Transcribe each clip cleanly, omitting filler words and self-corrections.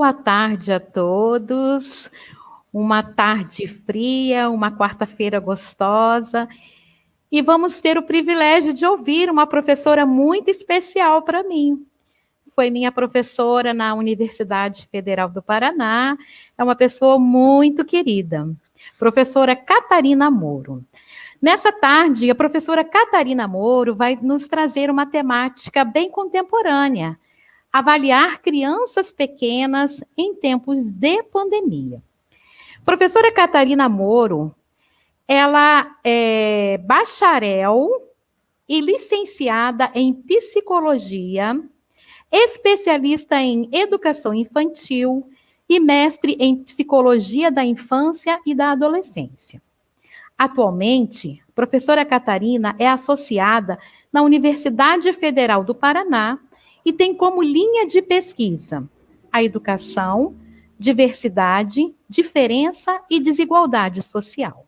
Boa tarde a todos. Uma tarde fria, uma quarta-feira gostosa. E vamos ter o privilégio de ouvir uma professora muito especial para mim. Foi minha professora na Universidade Federal do Paraná. É uma pessoa muito querida. Professora Catarina Moro. Nessa tarde, a professora Catarina Moro vai nos trazer uma temática bem contemporânea: avaliar crianças pequenas em tempos de pandemia. Professora Catarina Moro, ela é bacharel e licenciada em psicologia, especialista em educação infantil e mestre em psicologia da infância e da adolescência. Atualmente, a professora Catarina é associada na Universidade Federal do Paraná e tem como linha de pesquisa a educação, diversidade, diferença e desigualdade social.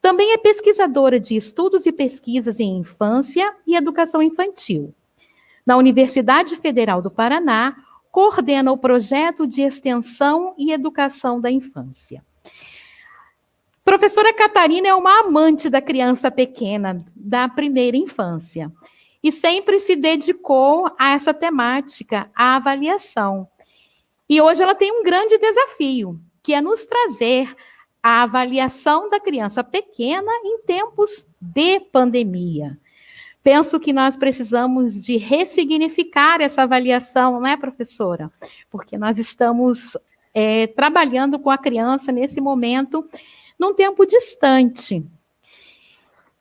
Também é pesquisadora de estudos e pesquisas em infância e educação infantil. Na Universidade Federal do Paraná, coordena o projeto de extensão e educação da infância. Professora Catarina é uma amante da criança pequena, da primeira infância, e sempre se dedicou a essa temática, a avaliação. E hoje ela tem um grande desafio, que é nos trazer a avaliação da criança pequena em tempos de pandemia. Penso que nós precisamos de ressignificar essa avaliação, não é, professora? Porque nós estamos trabalhando com a criança nesse momento, num tempo distante.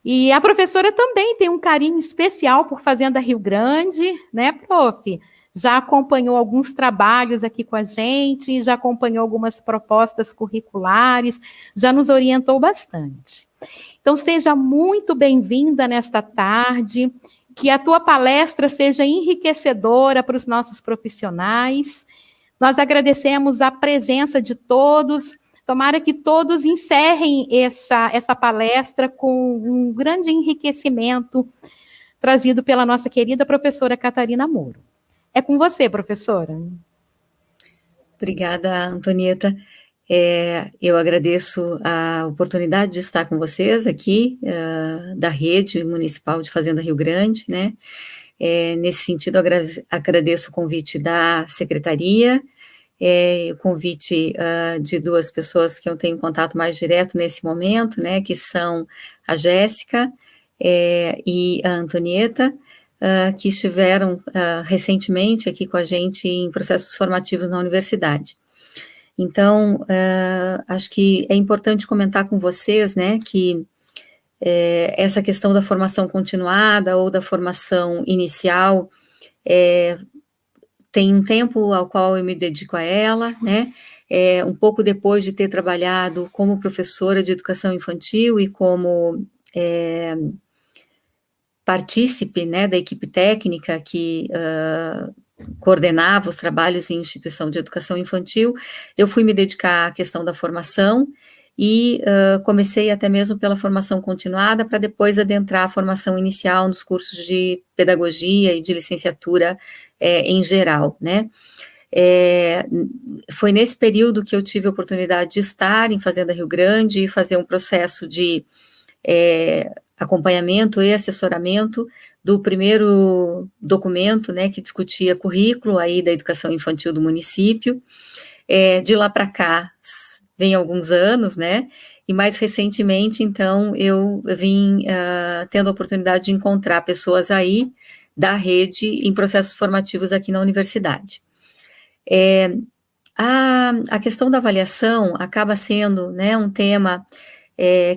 E a professora também tem um carinho especial por Fazenda Rio Grande, né, prof? Já acompanhou alguns trabalhos aqui com a gente, já acompanhou algumas propostas curriculares, já nos orientou bastante. Então, seja muito bem-vinda nesta tarde, que a tua palestra seja enriquecedora para os nossos profissionais. Nós agradecemos a presença de todos. Tomara que todos encerrem essa palestra com um grande enriquecimento trazido pela nossa querida professora Catarina Moro. É com você, professora. Obrigada, Antonieta. Eu agradeço a oportunidade de estar com vocês aqui, da Rede Municipal de Fazenda Rio Grande, né? Nesse sentido, agradeço o convite da Secretaria, o convite de duas pessoas que eu tenho contato mais direto nesse momento, né, que são a Jéssica e a Antonieta, que estiveram recentemente aqui com a gente em processos formativos na universidade. Então, acho que é importante comentar com vocês, né, que essa questão da formação continuada ou da formação inicial tem um tempo ao qual eu me dedico a ela, né, um pouco depois de ter trabalhado como professora de educação infantil e como partícipe, né, da equipe técnica que coordenava os trabalhos em instituição de educação infantil, eu fui me dedicar à questão da formação e comecei até mesmo pela formação continuada para depois adentrar a formação inicial nos cursos de pedagogia e de licenciatura em geral, né. Foi nesse período que eu tive a oportunidade de estar em Fazenda Rio Grande e fazer um processo de acompanhamento e assessoramento do primeiro documento, né, que discutia currículo aí da educação infantil do município. De lá para cá, vem alguns anos, né, e mais recentemente, então, eu vim tendo a oportunidade de encontrar pessoas aí da rede em processos formativos aqui na universidade. A questão da avaliação acaba sendo, né, um tema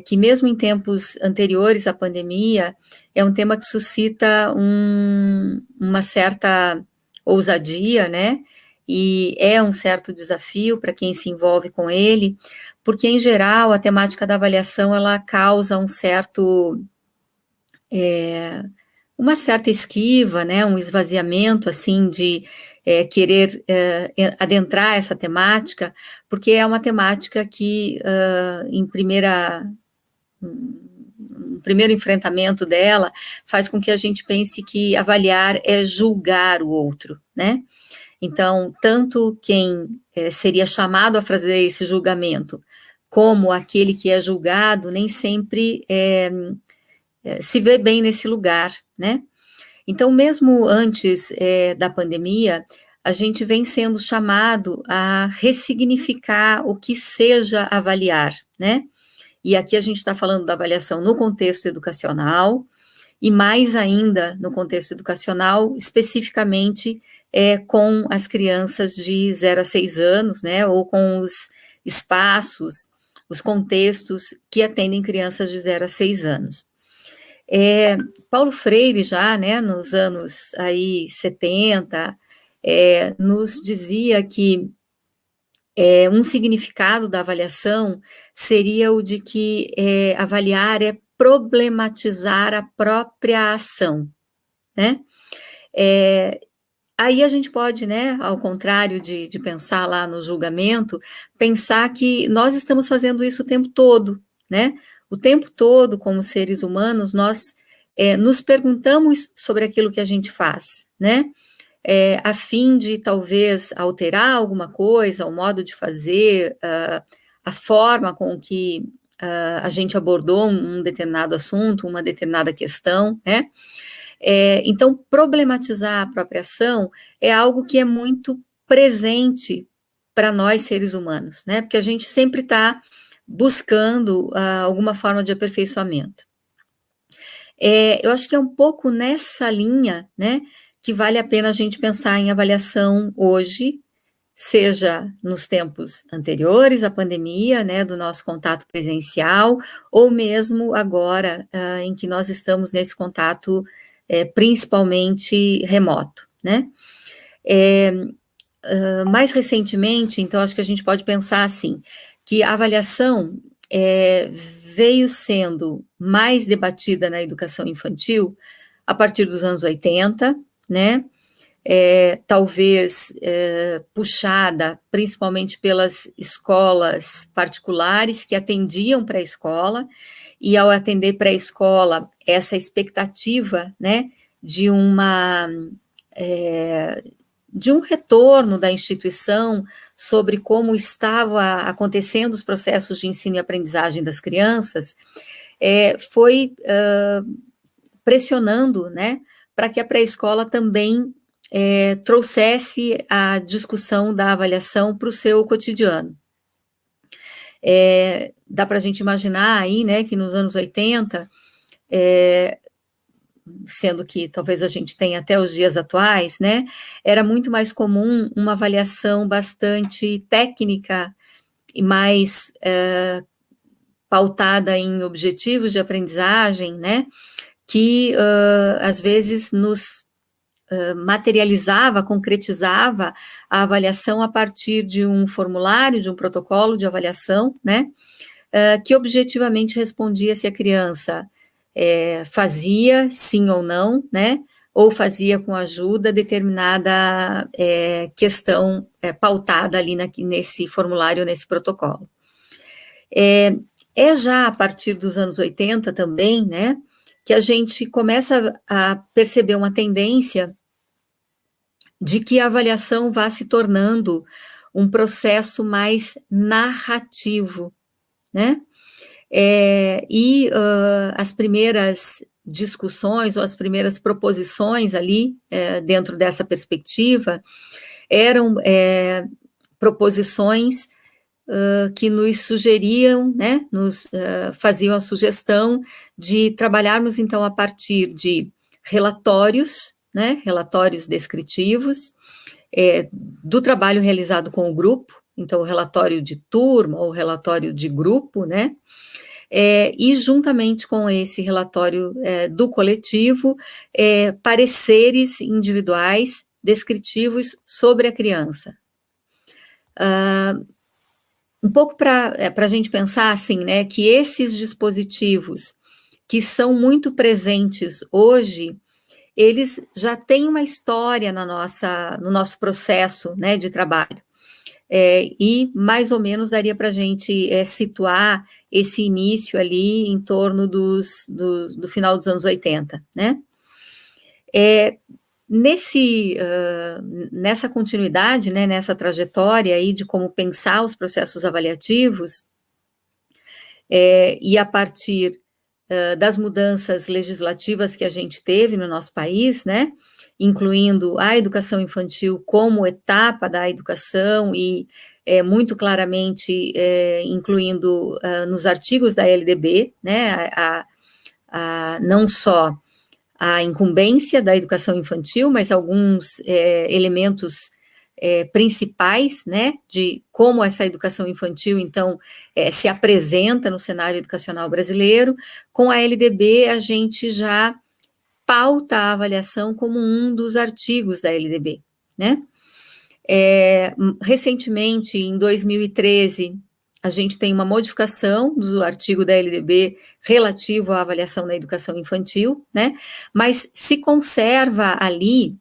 que mesmo em tempos anteriores à pandemia, é um tema que suscita uma certa ousadia, né, e é um certo desafio para quem se envolve com ele, porque, em geral, a temática da avaliação, ela causa uma certa esquiva, né, um esvaziamento, assim, de querer adentrar essa temática, porque é uma temática que, um primeiro enfrentamento dela, faz com que a gente pense que avaliar é julgar o outro, né? Então, tanto quem seria chamado a fazer esse julgamento, como aquele que é julgado, nem sempre se vê bem nesse lugar, né? Então, mesmo antes da pandemia, a gente vem sendo chamado a ressignificar o que seja avaliar, né? E aqui a gente está falando da avaliação no contexto educacional, e mais ainda no contexto educacional, especificamente com as crianças de 0 a 6 anos, né? Ou com os espaços, os contextos que atendem crianças de 0 a 6 anos. Paulo Freire já, né, nos anos aí 70, nos dizia que um significado da avaliação seria o de que avaliar é problematizar a própria ação, né? Aí a gente pode, né, ao contrário de pensar lá no julgamento, pensar que nós estamos fazendo isso o tempo todo, né? O tempo todo, como seres humanos, nós nos perguntamos sobre aquilo que a gente faz, né? A fim de talvez alterar alguma coisa, o modo de fazer, a forma com que a gente abordou um determinado assunto, uma determinada questão, né? Então, problematizar a própria ação é algo que é muito presente para nós, seres humanos, né? Porque a gente sempre está buscando alguma forma de aperfeiçoamento. Eu acho que é um pouco nessa linha, né, que vale a pena a gente pensar em avaliação hoje, seja nos tempos anteriores à pandemia, né, do nosso contato presencial, ou mesmo agora, em que nós estamos nesse contato principalmente remoto, né. Mais recentemente, então, acho que a gente pode pensar assim, que a avaliação veio sendo mais debatida na educação infantil a partir dos anos 80, né? Talvez puxada principalmente pelas escolas particulares que atendiam pré-escola, e ao atender pré-escola, essa expectativa, né, de um retorno da instituição sobre como estava acontecendo os processos de ensino e aprendizagem das crianças, foi pressionando, né, para que a pré-escola também trouxesse a discussão da avaliação para o seu cotidiano. Dá para a gente imaginar aí, né, que nos anos 80, sendo que talvez a gente tenha até os dias atuais, né, era muito mais comum uma avaliação bastante técnica e mais pautada em objetivos de aprendizagem, né, que às vezes nos materializava, concretizava a avaliação a partir de um formulário, de um protocolo de avaliação, né, que objetivamente respondia se a criança fazia sim ou não, né, ou fazia com ajuda determinada questão pautada ali nesse formulário, nesse protocolo. Já a partir dos anos 80 também, né, que a gente começa a perceber uma tendência de que a avaliação vá se tornando um processo mais narrativo, né? As primeiras discussões ou as primeiras proposições ali dentro dessa perspectiva eram proposições que nos sugeriam, né, nos faziam a sugestão de trabalharmos então a partir de relatórios, né, relatórios descritivos do trabalho realizado com o grupo, então o relatório de turma ou relatório de grupo, né, e juntamente com esse relatório do coletivo, pareceres individuais descritivos sobre a criança. Um pouco para a gente pensar assim, né, que esses dispositivos que são muito presentes hoje, eles já têm uma história no nosso processo, né, de trabalho. E mais ou menos daria para a gente situar esse início ali em torno do final dos anos 80, né? Nessa continuidade, né, nessa trajetória aí de como pensar os processos avaliativos, e a partir das mudanças legislativas que a gente teve no nosso país, né, incluindo a educação infantil como etapa da educação e muito claramente incluindo nos artigos da LDB, né, não só a incumbência da educação infantil, mas alguns elementos principais, né, de como essa educação infantil, então, se apresenta no cenário educacional brasileiro. Com a LDB, a gente já pauta a avaliação como um dos artigos da LDB, né. Recentemente, em 2013, a gente tem uma modificação do artigo da LDB relativo à avaliação da educação infantil, né, mas se conserva ali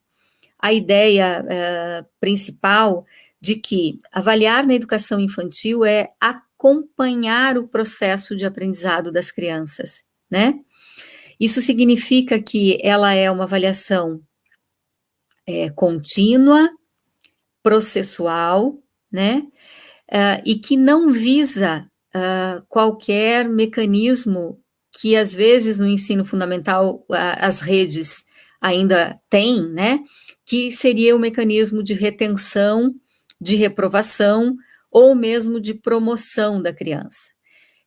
a ideia principal de que avaliar na educação infantil é acompanhar o processo de aprendizado das crianças, né? Isso significa que ela é uma avaliação contínua, processual, né? E que não visa qualquer mecanismo que, às vezes, no ensino fundamental, as redes ainda têm, né? Que seria o mecanismo de retenção, de reprovação, ou mesmo de promoção da criança.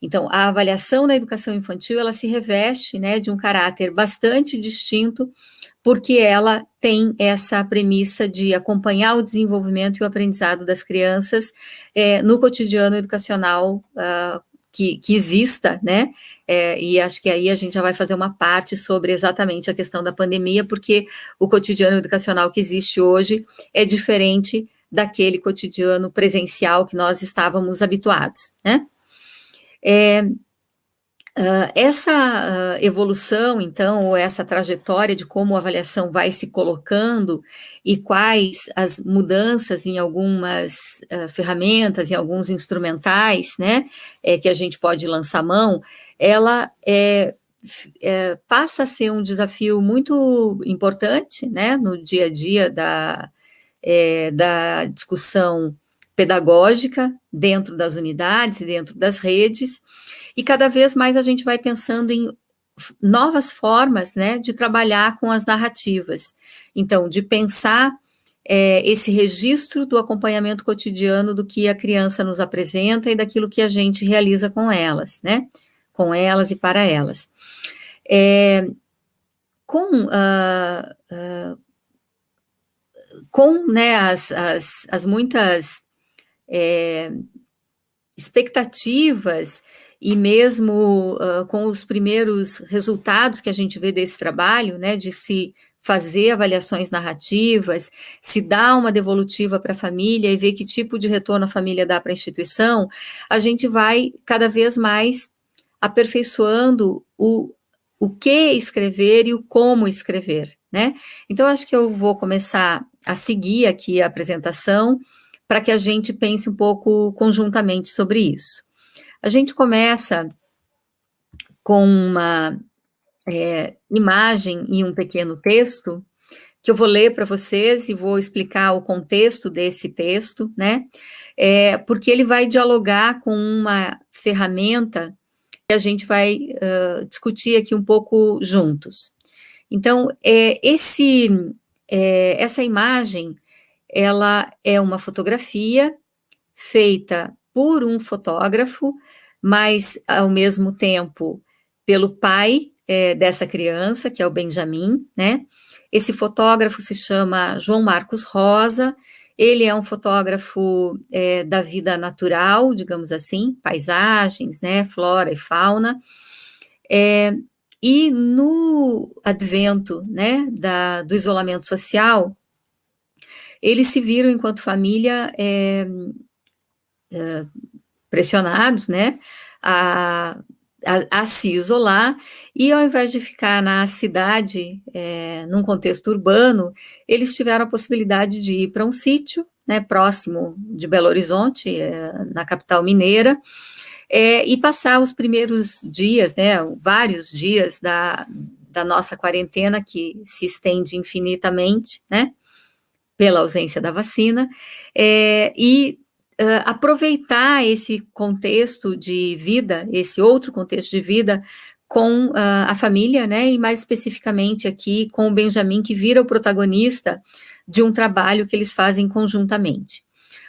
Então, a avaliação na educação infantil, ela se reveste, né, de um caráter bastante distinto, porque ela tem essa premissa de acompanhar o desenvolvimento e o aprendizado das crianças no cotidiano educacional que exista, né, e acho que aí a gente já vai fazer uma parte sobre exatamente a questão da pandemia, porque o cotidiano educacional que existe hoje é diferente daquele cotidiano presencial que nós estávamos habituados, né. Essa evolução, então, ou essa trajetória de como a avaliação vai se colocando e quais as mudanças em algumas ferramentas, em alguns instrumentais, né, que a gente pode lançar mão, ela passa a ser um desafio muito importante, né, no dia a dia da discussão pedagógica dentro das unidades e dentro das redes, e cada vez mais a gente vai pensando em novas formas, né, de trabalhar com as narrativas. Então, de pensar esse registro do acompanhamento cotidiano do que a criança nos apresenta e daquilo que a gente realiza com elas, né, com elas e para elas. Com né, as muitas expectativas e mesmo com os primeiros resultados que a gente vê desse trabalho, né, de se fazer avaliações narrativas, se dar uma devolutiva para a família e ver que tipo de retorno a família dá para a instituição, a gente vai cada vez mais aperfeiçoando o que escrever e o como escrever, né? Então, acho que eu vou começar a seguir aqui a apresentação para que a gente pense um pouco conjuntamente sobre isso. A gente começa com uma imagem e um pequeno texto, que eu vou ler para vocês e vou explicar o contexto desse texto, né? Porque ele vai dialogar com uma ferramenta que a gente vai discutir aqui um pouco juntos. Então, essa imagem, ela é uma fotografia feita por um fotógrafo, mas, ao mesmo tempo, pelo pai dessa criança, que é o Benjamin, né? Esse fotógrafo se chama João Marcos Rosa, ele é um fotógrafo da vida natural, digamos assim, paisagens, né, flora e fauna, e no advento, né, do isolamento social, eles se viram, enquanto família, pressionados, né, a se isolar, e ao invés de ficar na cidade, num contexto urbano, eles tiveram a possibilidade de ir para um sítio, né, próximo de Belo Horizonte, na capital mineira, e passar os primeiros dias, né, vários dias da nossa quarentena, que se estende infinitamente, né, pela ausência da vacina, aproveitar esse contexto de vida, esse outro contexto de vida, com a família, né, e mais especificamente aqui com o Benjamin, que vira o protagonista de um trabalho que eles fazem conjuntamente.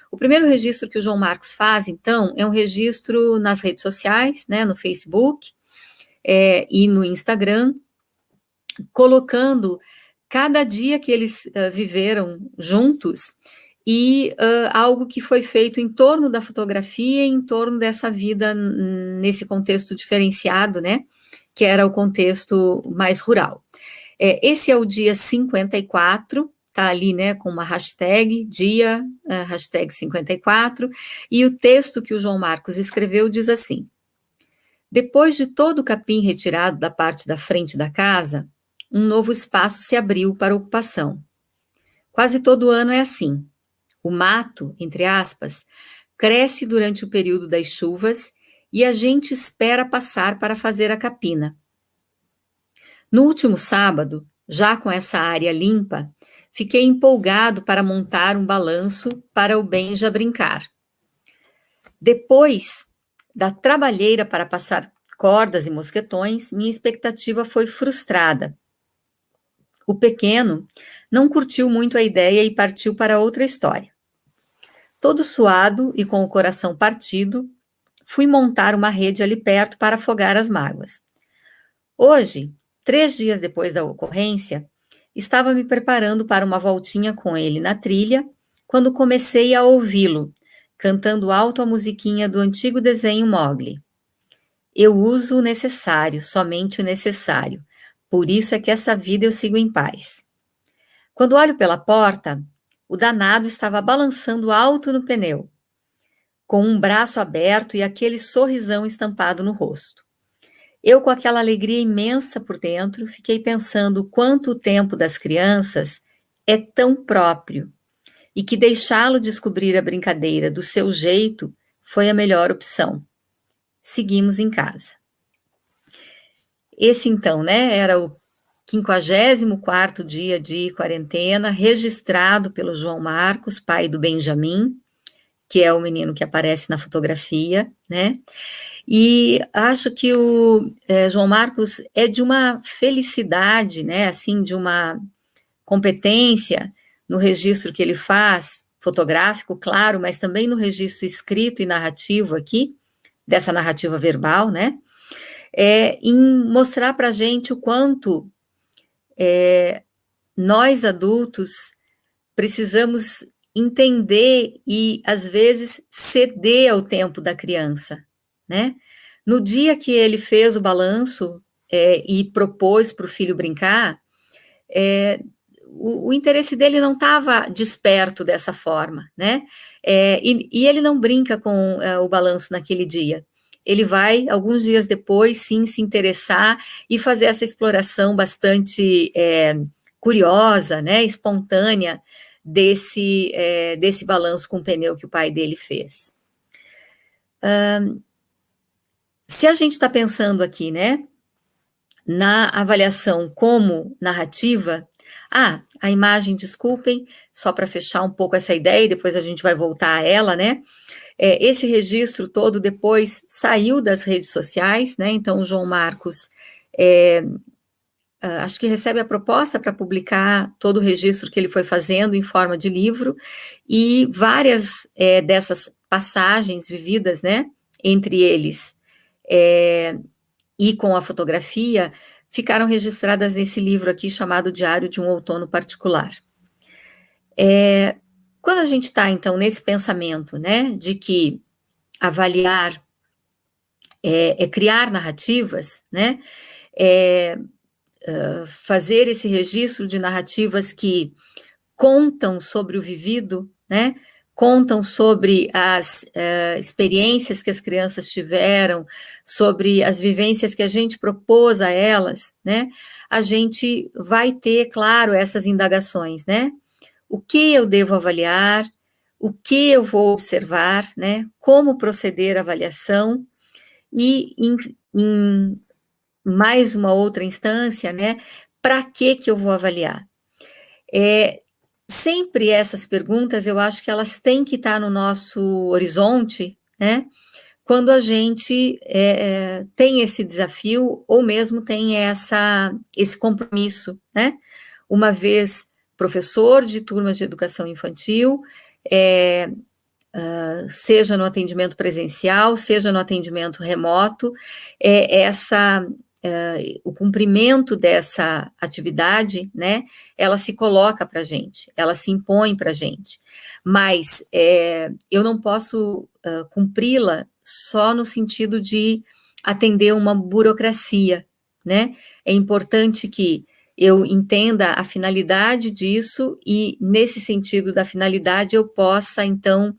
O primeiro registro que o João Marcos faz, então, é um registro nas redes sociais, né, no Facebook e no Instagram, colocando cada dia que eles viveram juntos e algo que foi feito em torno da fotografia, em torno dessa vida nesse contexto diferenciado, né, que era o contexto mais rural. Esse é o dia 54, tá ali, né, com uma hashtag, hashtag 54, e o texto que o João Marcos escreveu diz assim: depois de todo o capim retirado da parte da frente da casa, um novo espaço se abriu para ocupação. Quase todo ano é assim. O mato, entre aspas, cresce durante o período das chuvas e a gente espera passar para fazer a capina. No último sábado, já com essa área limpa, fiquei empolgado para montar um balanço para o Benja brincar. Depois da trabalheira para passar cordas e mosquetões, minha expectativa foi frustrada. O pequeno não curtiu muito a ideia e partiu para outra história. Todo suado e com o coração partido, fui montar uma rede ali perto para afogar as mágoas. Hoje, 3 dias depois da ocorrência, estava me preparando para uma voltinha com ele na trilha, quando comecei a ouvi-lo, cantando alto a musiquinha do antigo desenho Mowgli. Eu uso o necessário, somente o necessário. Por isso é que essa vida eu sigo em paz. Quando olho pela porta, o danado estava balançando alto no pneu, com um braço aberto e aquele sorrisão estampado no rosto. Eu, com aquela alegria imensa por dentro, fiquei pensando quanto o tempo das crianças é tão próprio e que deixá-lo descobrir a brincadeira do seu jeito foi a melhor opção. Seguimos em casa. Esse, então, né, era o 54º dia de quarentena, registrado pelo João Marcos, pai do Benjamin, que é o menino que aparece na fotografia, né? E acho que o João Marcos é de uma felicidade, né, assim, de uma competência no registro que ele faz, fotográfico, claro, mas também no registro escrito e narrativo aqui, dessa narrativa verbal, né, em mostrar para a gente o quanto nós adultos precisamos entender e, às vezes, ceder ao tempo da criança, né? No dia que ele fez o balanço e propôs para o filho brincar, o interesse dele não estava desperto dessa forma, né? E ele não brinca com o balanço naquele dia. Ele vai, alguns dias depois, sim, se interessar e fazer essa exploração bastante curiosa, né, espontânea, desse balanço com pneu que o pai dele fez. Se a gente está pensando aqui, né, na avaliação como narrativa, a imagem, desculpem, só para fechar um pouco essa ideia, e depois a gente vai voltar a ela, né, esse registro todo depois saiu das redes sociais, né, então o João Marcos acho que recebe a proposta para publicar todo o registro que ele foi fazendo em forma de livro, e várias dessas passagens vividas, né, entre eles e com a fotografia, ficaram registradas nesse livro aqui, chamado Diário de um Outono Particular. Quando a gente está, então, nesse pensamento, né, de que avaliar é criar narrativas, né, fazer esse registro de narrativas que contam sobre o vivido, né, contam sobre as experiências que as crianças tiveram, sobre as vivências que a gente propôs a elas, né, a gente vai ter, claro, essas indagações, né, o que eu devo avaliar, o que eu vou observar, né, como proceder à avaliação, e mais uma outra instância, né? Para que eu vou avaliar? Sempre essas perguntas, eu acho que elas têm que estar no nosso horizonte, né? Quando a gente tem esse desafio, ou mesmo tem esse compromisso, né? Uma vez professor de turmas de educação infantil, seja no atendimento presencial, seja no atendimento remoto, o cumprimento dessa atividade, né, ela se coloca para a gente, ela se impõe para a gente, mas eu não posso cumpri-la só no sentido de atender uma burocracia, né, é importante que eu entenda a finalidade disso e, nesse sentido da finalidade, eu possa, então,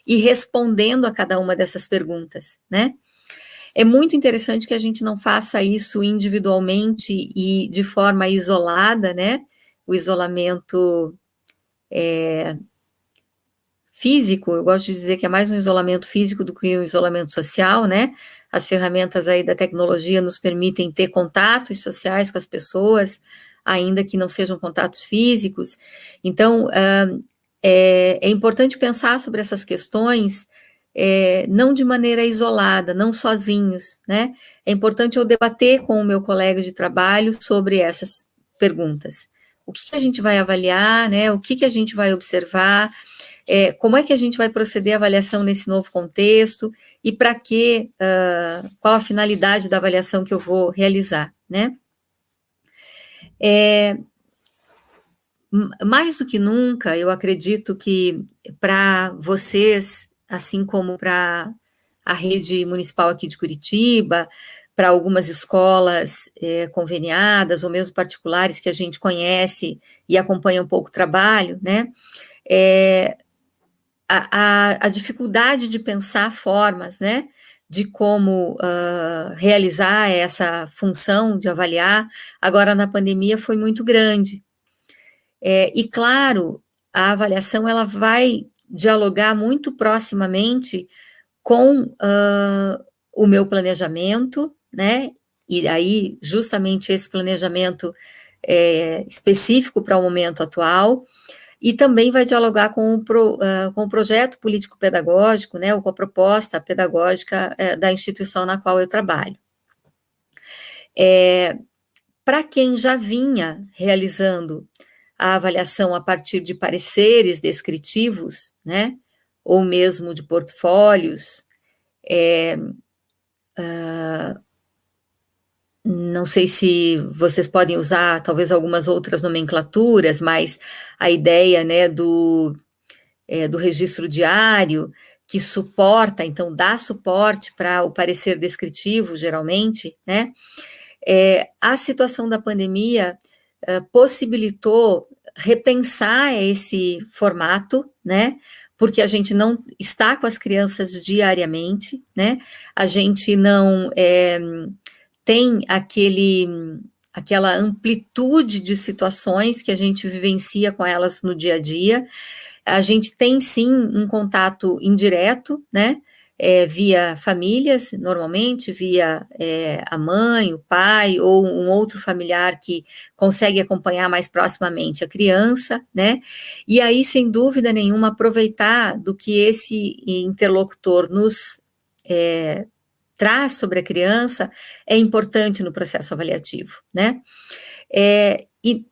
ir respondendo a cada uma dessas perguntas, né? É muito interessante que a gente não faça isso individualmente e de forma isolada, né? O isolamento físico, eu gosto de dizer que é mais um isolamento físico do que um isolamento social, né? As ferramentas aí da tecnologia nos permitem ter contatos sociais com as pessoas, ainda que não sejam contatos físicos. Então, é importante pensar sobre essas questões, não de maneira isolada, não sozinhos, né? É importante eu debater com o meu colega de trabalho sobre essas perguntas. O que a gente vai avaliar, né? O que a gente vai observar, como é que a gente vai proceder à avaliação nesse novo contexto e para que, qual a finalidade da avaliação que eu vou realizar, né? Mais do que nunca, eu acredito que para vocês, assim como para a rede municipal aqui de Curitiba, para algumas escolas conveniadas ou mesmo particulares que a gente conhece e acompanha um pouco o trabalho, né? A dificuldade de pensar formas, né, de como realizar essa função de avaliar, agora na pandemia foi muito grande. E claro, a avaliação ela vai dialogar muito proximamente com o meu planejamento, né, e aí justamente esse planejamento específico para o momento atual, e também vai dialogar com o projeto político-pedagógico, né, ou com a proposta pedagógica da instituição na qual eu trabalho. Para quem já vinha realizando a avaliação a partir de pareceres descritivos, né, ou mesmo de portfólios, não sei se vocês podem usar talvez algumas outras nomenclaturas, mas a ideia, né, do registro diário, que suporta, então dá suporte para o parecer descritivo, geralmente, né? A situação da pandemia possibilitou repensar esse formato, né? Porque a gente não está com as crianças diariamente, né? A gente não tem aquela amplitude de situações que a gente vivencia com elas no dia a dia. A gente tem sim um contato indireto, né? Via famílias, normalmente, via a mãe, o pai, ou um outro familiar que consegue acompanhar mais proximamente a criança, né? E aí, sem dúvida nenhuma, aproveitar do que esse interlocutor nos traz sobre a criança é importante no processo avaliativo, né? E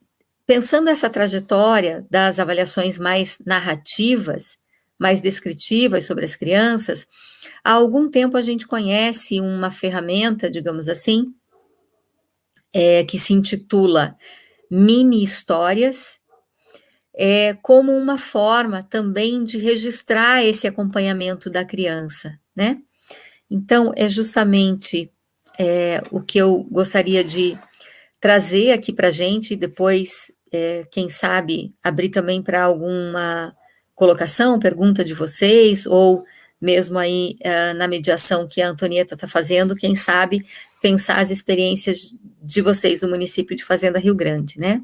pensando essa trajetória das avaliações mais narrativas, mais descritivas sobre as crianças, há algum tempo a gente conhece uma ferramenta, digamos assim, que se intitula Mini Histórias, como uma forma também de registrar esse acompanhamento da criança, né? Então, é justamente o que eu gostaria de trazer aqui para a gente e depois, quem sabe, abrir também para alguma colocação, pergunta de vocês, ou mesmo aí na mediação que a Antonieta está fazendo, quem sabe, pensar as experiências de vocês do município de Fazenda Rio Grande, né?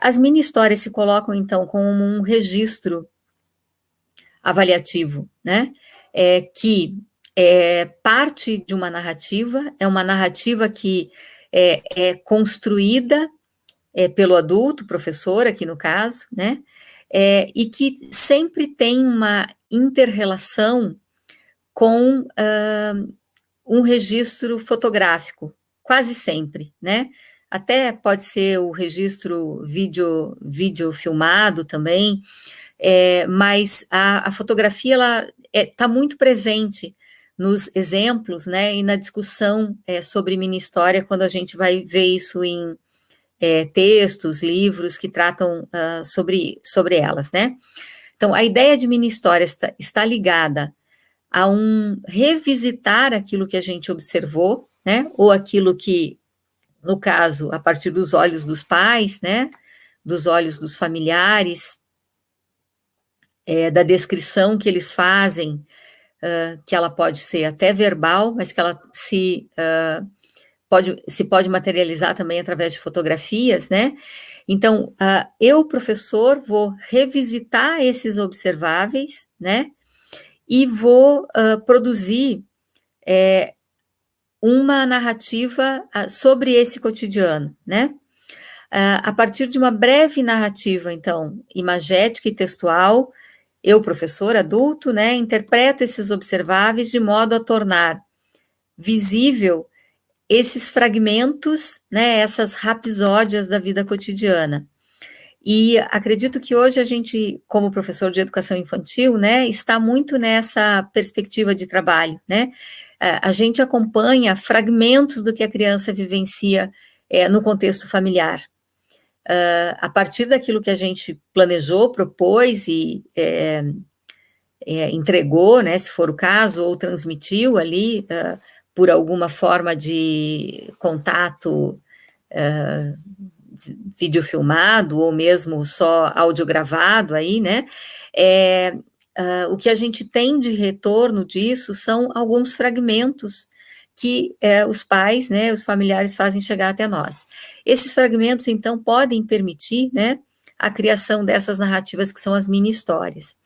As mini histórias se colocam, então, como um registro avaliativo, né? Que parte de uma narrativa, é uma narrativa que é construída pelo adulto, professor, aqui no caso, né? E que sempre tem uma inter-relação com um registro fotográfico, quase sempre, né? Até pode ser o registro vídeo filmado também, mas a fotografia, ela está muito presente nos exemplos, né, e na discussão sobre mini história, quando a gente vai ver isso em textos, livros que tratam sobre elas, né? Então, a ideia de mini história está ligada a um revisitar aquilo que a gente observou, né? Ou aquilo que, no caso, a partir dos olhos dos pais, né? Dos olhos dos familiares, da descrição que eles fazem, que ela pode ser até verbal, mas que ela pode materializar também através de fotografias, né? Então, eu, professor, vou revisitar esses observáveis, né? E vou produzir uma narrativa sobre esse cotidiano, né? A partir de uma breve narrativa, então, imagética e textual, eu, professor adulto, né, interpreto esses observáveis de modo a tornar visível esses fragmentos, né, essas rapsódias da vida cotidiana. E acredito que hoje a gente, como professor de educação infantil, né, está muito nessa perspectiva de trabalho, né? A gente acompanha fragmentos do que a criança vivencia no contexto familiar. A partir daquilo que a gente planejou, propôs e entregou, né, se for o caso, ou transmitiu ali, por alguma forma de contato videofilmado, ou mesmo só audiogravado aí, né, o que a gente tem de retorno disso são alguns fragmentos que os pais, né, os familiares fazem chegar até nós. Esses fragmentos, então, podem permitir, né, a criação dessas narrativas que são as mini-histórias.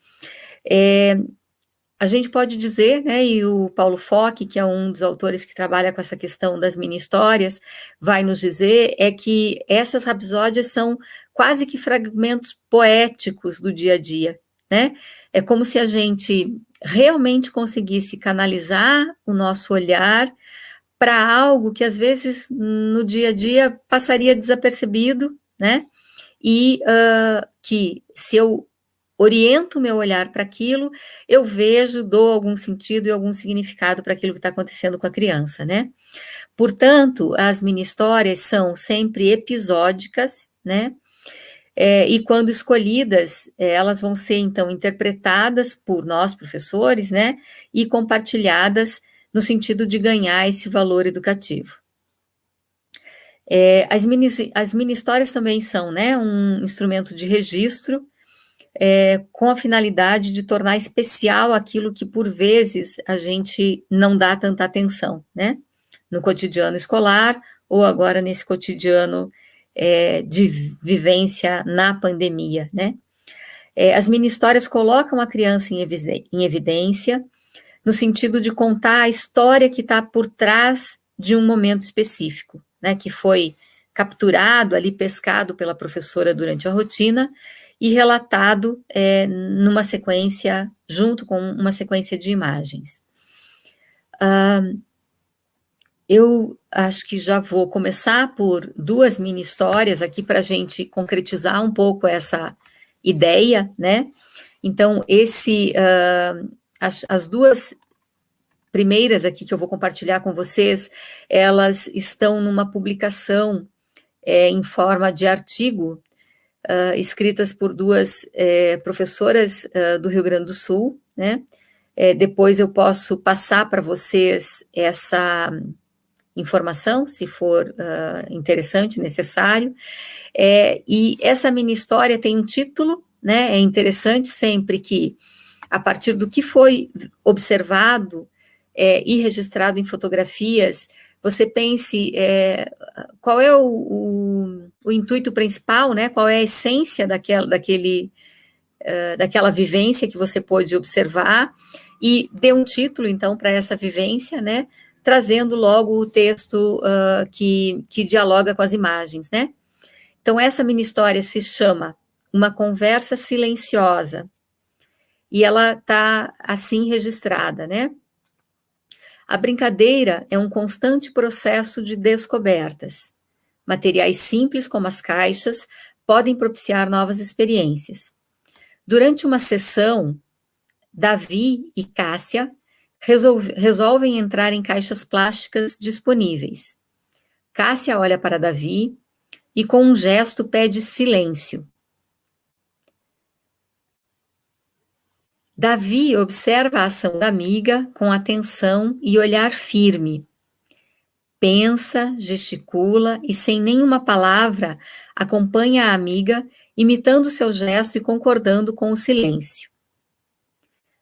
A gente pode dizer, né, e o Paulo Fock, que é um dos autores que trabalha com essa questão das mini-histórias, vai nos dizer, que essas rapsódias são quase que fragmentos poéticos do dia a dia, né? É como se a gente realmente conseguisse canalizar o nosso olhar para algo que, às vezes, no dia a dia passaria desapercebido, né? E que, se eu oriento o meu olhar para aquilo, eu vejo, dou algum sentido e algum significado para aquilo que está acontecendo com a criança, né? Portanto, as mini-histórias são sempre episódicas, né? E quando escolhidas, elas vão ser, então, interpretadas por nós, professores, né? E compartilhadas no sentido de ganhar esse valor educativo. As mini-histórias também são, né, um instrumento de registro, com a finalidade de tornar especial aquilo que, por vezes, a gente não dá tanta atenção, né? No cotidiano escolar, ou agora nesse cotidiano de vivência na pandemia, né? As mini-histórias colocam a criança em evidência, no sentido de contar a história que está por trás de um momento específico, né? Que foi capturado ali, pescado pela professora durante a rotina, e relatado numa sequência, junto com uma sequência de imagens. Eu acho que já vou começar por duas mini histórias aqui para a gente concretizar um pouco essa ideia, né? Então, as duas primeiras aqui que eu vou compartilhar com vocês, elas estão numa publicação em forma de artigo, escritas por duas professoras do Rio Grande do Sul, né? Depois eu posso passar para vocês essa informação, se for interessante, necessário. E essa mini história tem um título, né? É interessante sempre que, a partir do que foi observado e registrado em fotografias, você pense qual é o intuito principal, né? Qual é a essência daquela vivência que você pôde observar, e dê um título, então, para essa vivência, né, trazendo logo o texto que dialoga com as imagens, né. Então, essa mini história se chama Uma Conversa Silenciosa, e ela está assim registrada, né. A brincadeira é um constante processo de descobertas. Materiais simples, como as caixas, podem propiciar novas experiências. Durante uma sessão, Davi e Cássia resolvem entrar em caixas plásticas disponíveis. Cássia olha para Davi e, com um gesto, pede silêncio. Davi observa a ação da amiga com atenção e olhar firme. Pensa, gesticula e, sem nenhuma palavra, acompanha a amiga, imitando seu gesto e concordando com o silêncio.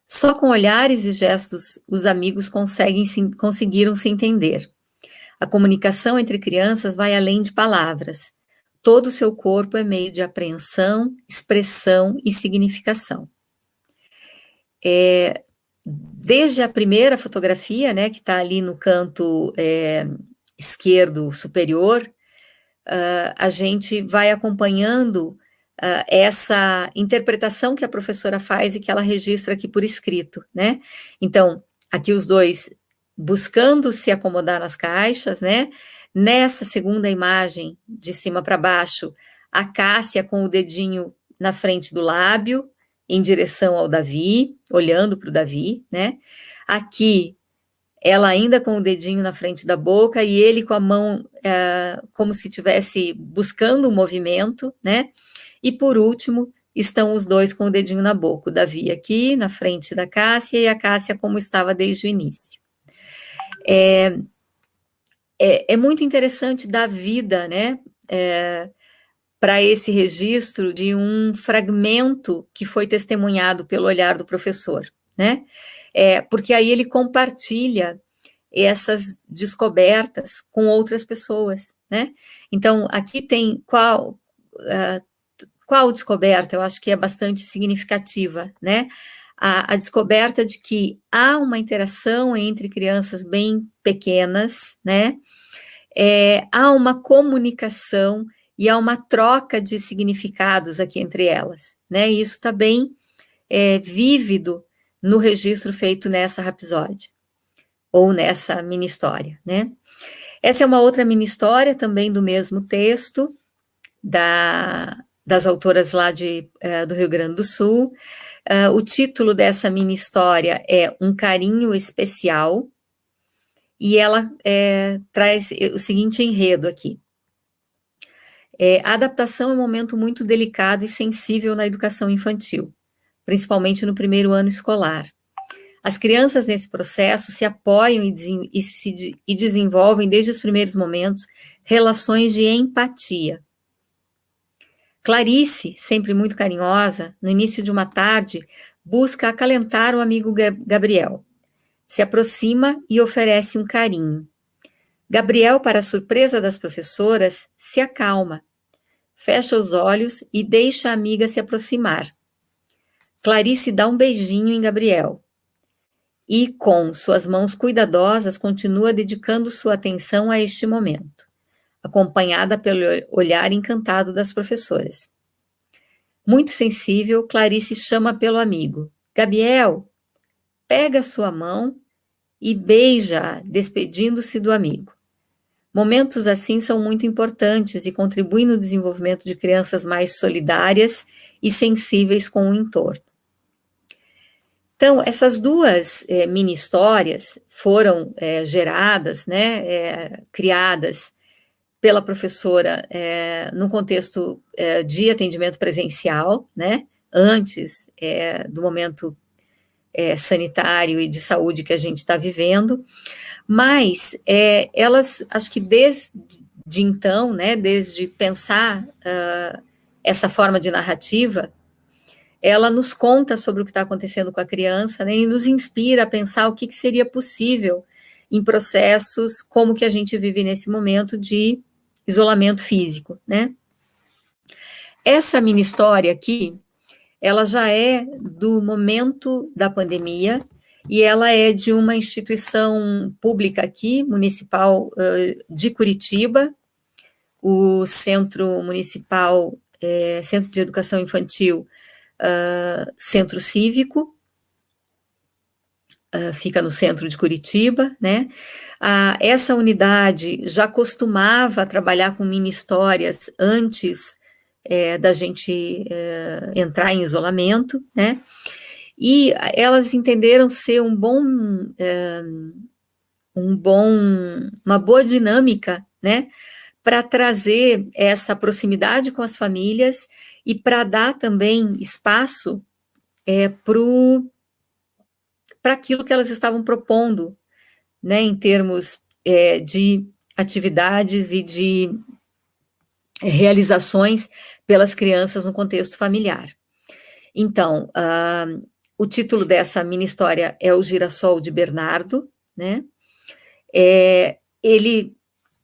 Só com olhares e gestos os amigos conseguiram se entender. A comunicação entre crianças vai além de palavras. Todo o seu corpo é meio de apreensão, expressão e significação. Desde a primeira fotografia, né, que está ali no canto esquerdo superior, a gente vai acompanhando essa interpretação que a professora faz e que ela registra aqui por escrito, né? Então, aqui os dois buscando se acomodar nas caixas, né? Nessa segunda imagem, de cima para baixo, a Cássia com o dedinho na frente do lábio, em direção ao Davi, olhando para o Davi, né? Aqui, ela ainda com o dedinho na frente da boca e ele com a mão como se estivesse buscando o movimento, né? E por último, estão os dois com o dedinho na boca, o Davi aqui na frente da Cássia e a Cássia como estava desde o início. É muito interessante dar vida, né? Para esse registro de um fragmento que foi testemunhado pelo olhar do professor, né? Porque aí ele compartilha essas descobertas com outras pessoas, né? Então, aqui tem qual descoberta, eu acho que é bastante significativa, né? A descoberta de que há uma interação entre crianças bem pequenas, né? Há uma comunicação e há uma troca de significados aqui entre elas, né? E isso está bem vívido no registro feito nessa rapsódia, ou nessa mini história, né? Essa é uma outra mini história, também do mesmo texto, das autoras lá do Rio Grande do Sul. O título dessa mini história é Um Carinho Especial, e ela traz o seguinte enredo aqui. A adaptação é um momento muito delicado e sensível na educação infantil, principalmente no primeiro ano escolar. As crianças nesse processo se apoiam e desenvolvem desde os primeiros momentos relações de empatia. Clarice, sempre muito carinhosa, no início de uma tarde, busca acalentar o amigo Gabriel. Se aproxima e oferece um carinho. Gabriel, para a surpresa das professoras, se acalma, fecha os olhos e deixa a amiga se aproximar. Clarice dá um beijinho em Gabriel e, com suas mãos cuidadosas, continua dedicando sua atenção a este momento, acompanhada pelo olhar encantado das professoras. Muito sensível, Clarice chama pelo amigo. Gabriel, pega sua mão e beija-a, despedindo-se do amigo. Momentos assim são muito importantes e contribuem no desenvolvimento de crianças mais solidárias e sensíveis com o entorno. Então, essas duas mini histórias foram geradas, né, criadas pela professora no contexto de atendimento presencial, né, antes do momento sanitário e de saúde que a gente está vivendo, mas elas, acho que desde então, né, desde pensar essa forma de narrativa, ela nos conta sobre o que está acontecendo com a criança, né, e nos inspira a pensar o que seria possível em processos como que a gente vive nesse momento de isolamento físico, né. Essa mini história aqui, ela já é do momento da pandemia e ela é de uma instituição pública aqui, municipal, de Curitiba, o Centro Municipal, Centro de Educação Infantil, Centro Cívico, fica no centro de Curitiba, né? Essa unidade já costumava trabalhar com mini histórias antes da gente entrar em isolamento, né? E elas entenderam ser uma boa dinâmica, né? Para trazer essa proximidade com as famílias e para dar também espaço para aquilo que elas estavam propondo, né, em termos de atividades e de realizações pelas crianças no contexto familiar. Então, o título dessa mini história é O Girassol de Bernardo, né? Ele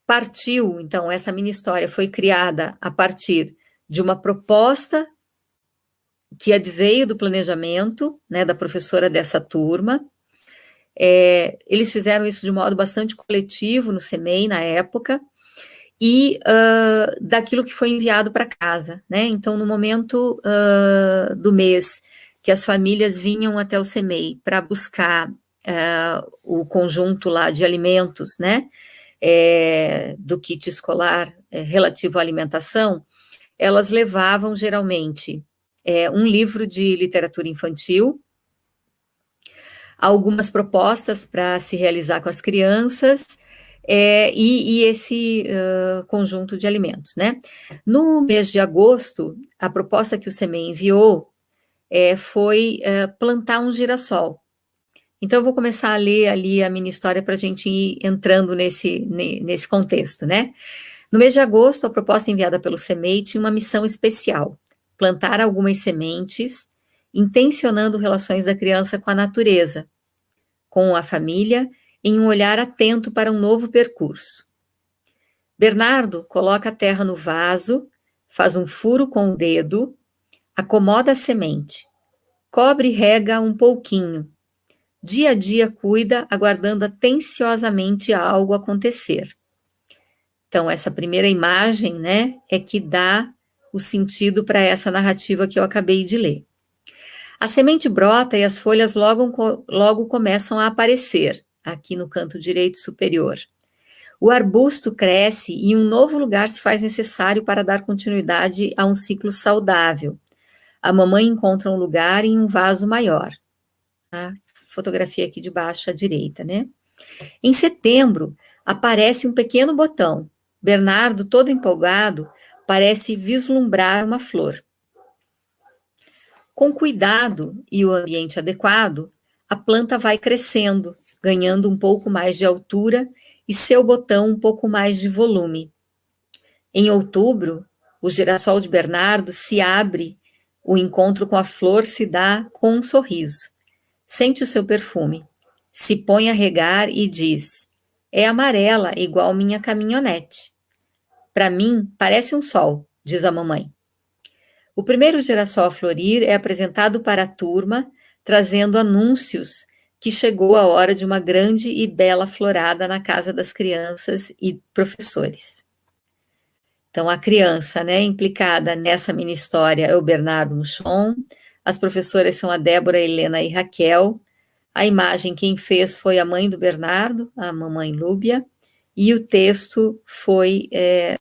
partiu, então, essa mini história foi criada a partir de uma proposta que adveio do planejamento, né, da professora dessa turma. Eles fizeram isso de modo bastante coletivo no CEMEI na época, e daquilo que foi enviado para casa, né? Então, no momento do mês que as famílias vinham até o CEMEI para buscar o conjunto lá de alimentos, né? Do kit escolar relativo à alimentação, elas levavam geralmente um livro de literatura infantil, algumas propostas para se realizar com as crianças, e esse conjunto de alimentos, né? No mês de agosto, a proposta que o CEMEI enviou foi plantar um girassol. Então, eu vou começar a ler ali a mini história para a gente ir entrando nesse contexto, né? No mês de agosto, a proposta enviada pelo CEMEI tinha uma missão especial: plantar algumas sementes, intencionando relações da criança com a natureza, com a família, em um olhar atento para um novo percurso. Bernardo coloca a terra no vaso, faz um furo com o dedo, acomoda a semente, cobre e rega um pouquinho. Dia a dia cuida, aguardando atenciosamente algo acontecer. Então, essa primeira imagem, né, é que dá o sentido para essa narrativa que eu acabei de ler. A semente brota e as folhas logo começam a aparecer, aqui no canto direito superior. O arbusto cresce e um novo lugar se faz necessário para dar continuidade a um ciclo saudável. A mamãe encontra um lugar em um vaso maior. A fotografia aqui de baixo à direita, né? Em setembro, aparece um pequeno botão. Bernardo, todo empolgado, parece vislumbrar uma flor. Com cuidado e o ambiente adequado, a planta vai crescendo, ganhando um pouco mais de altura e seu botão um pouco mais de volume. Em outubro, o girassol de Bernardo se abre, o encontro com a flor se dá com um sorriso. Sente o seu perfume, se põe a regar e diz: é amarela, igual minha caminhonete. Para mim, parece um sol, diz a mamãe. O primeiro girassol a florir é apresentado para a turma, trazendo anúncios que chegou a hora de uma grande e bela florada na casa das crianças e professores. Então, a criança, né, implicada nessa mini história é o Bernardo Muchon, as professoras são a Débora, Helena e Raquel, a imagem quem fez foi a mãe do Bernardo, a mamãe Lúbia, e o texto foi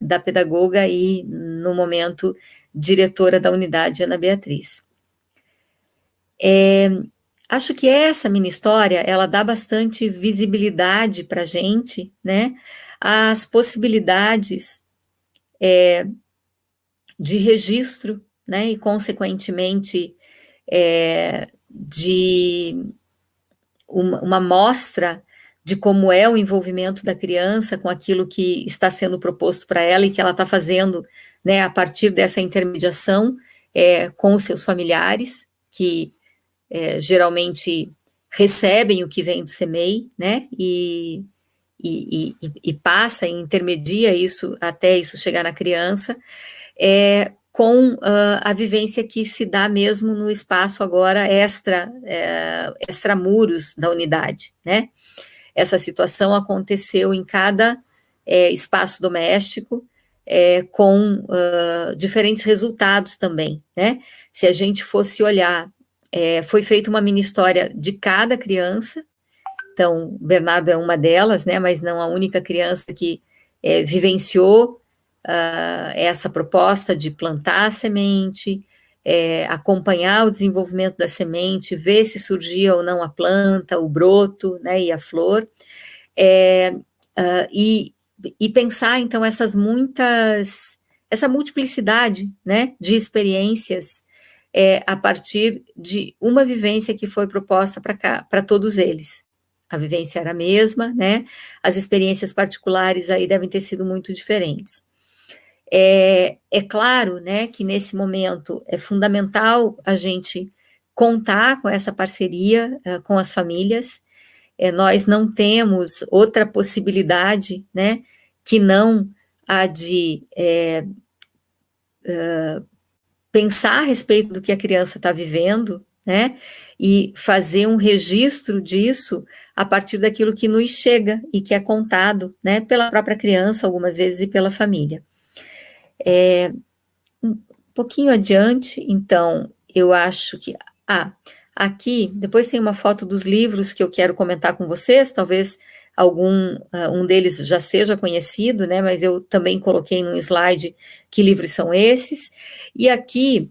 da pedagoga e, no momento, diretora da unidade, Ana Beatriz. Acho que essa mini história, ela dá bastante visibilidade para a gente, né, as possibilidades de registro, né, e, consequentemente, de uma mostra de como é o envolvimento da criança com aquilo que está sendo proposto para ela e que ela está fazendo, né, a partir dessa intermediação com os seus familiares, que geralmente recebem o que vem do CEMEI, né, e passa e intermedia isso até isso chegar na criança. com a vivência que se dá mesmo no espaço agora extramuros da unidade, né? Essa situação aconteceu em cada espaço doméstico, com diferentes resultados também, né? Se a gente fosse olhar, foi feita uma mini história de cada criança, então, Bernardo é uma delas, né? Mas não a única criança que vivenciou essa proposta de plantar a semente, acompanhar o desenvolvimento da semente, ver se surgia ou não a planta, o broto, né, e a flor, e pensar, então, essa multiplicidade, né, de experiências a partir de uma vivência que foi proposta para todos eles. A vivência era a mesma, né, as experiências particulares aí devem ter sido muito diferentes. É claro, né, que nesse momento é fundamental a gente contar com essa parceria com as famílias. Nós não temos outra possibilidade, né, que não a de pensar a respeito do que a criança está vivendo, né, e fazer um registro disso a partir daquilo que nos chega e que é contado, né, pela própria criança, algumas vezes, e pela família. Um pouquinho adiante, então, eu acho que... aqui, depois tem uma foto dos livros que eu quero comentar com vocês, talvez um deles já seja conhecido, né, mas eu também coloquei num slide que livros são esses, e aqui,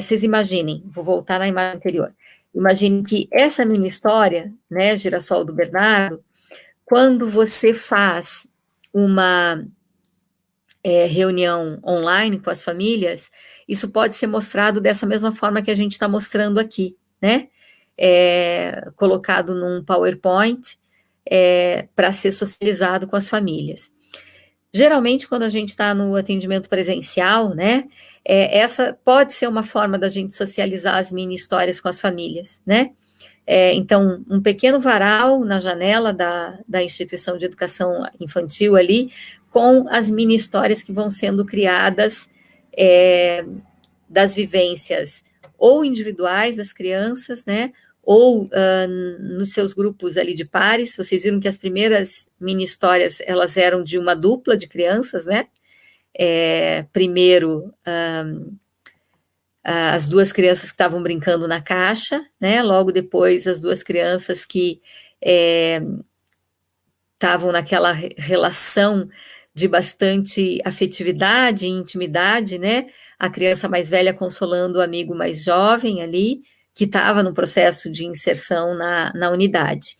vocês imaginem, vou voltar na imagem anterior, imaginem que essa mini história, né, Girassol do Bernardo, quando você faz uma reunião online com as famílias, isso pode ser mostrado dessa mesma forma que a gente está mostrando aqui, né? Colocado num PowerPoint para ser socializado com as famílias. Geralmente, quando a gente está no atendimento presencial, né, essa pode ser uma forma da gente socializar as mini histórias com as famílias, né? Então, um pequeno varal na janela da instituição de educação infantil ali, com as mini histórias que vão sendo criadas das vivências ou individuais das crianças, né, ou nos seus grupos ali de pares. Vocês viram que as primeiras mini histórias, elas eram de uma dupla de crianças, né, primeiro as duas crianças que estavam brincando na caixa, né, logo depois as duas crianças que estavam naquela relação de bastante afetividade e intimidade, né, a criança mais velha consolando o amigo mais jovem ali, que estava no processo de inserção na unidade.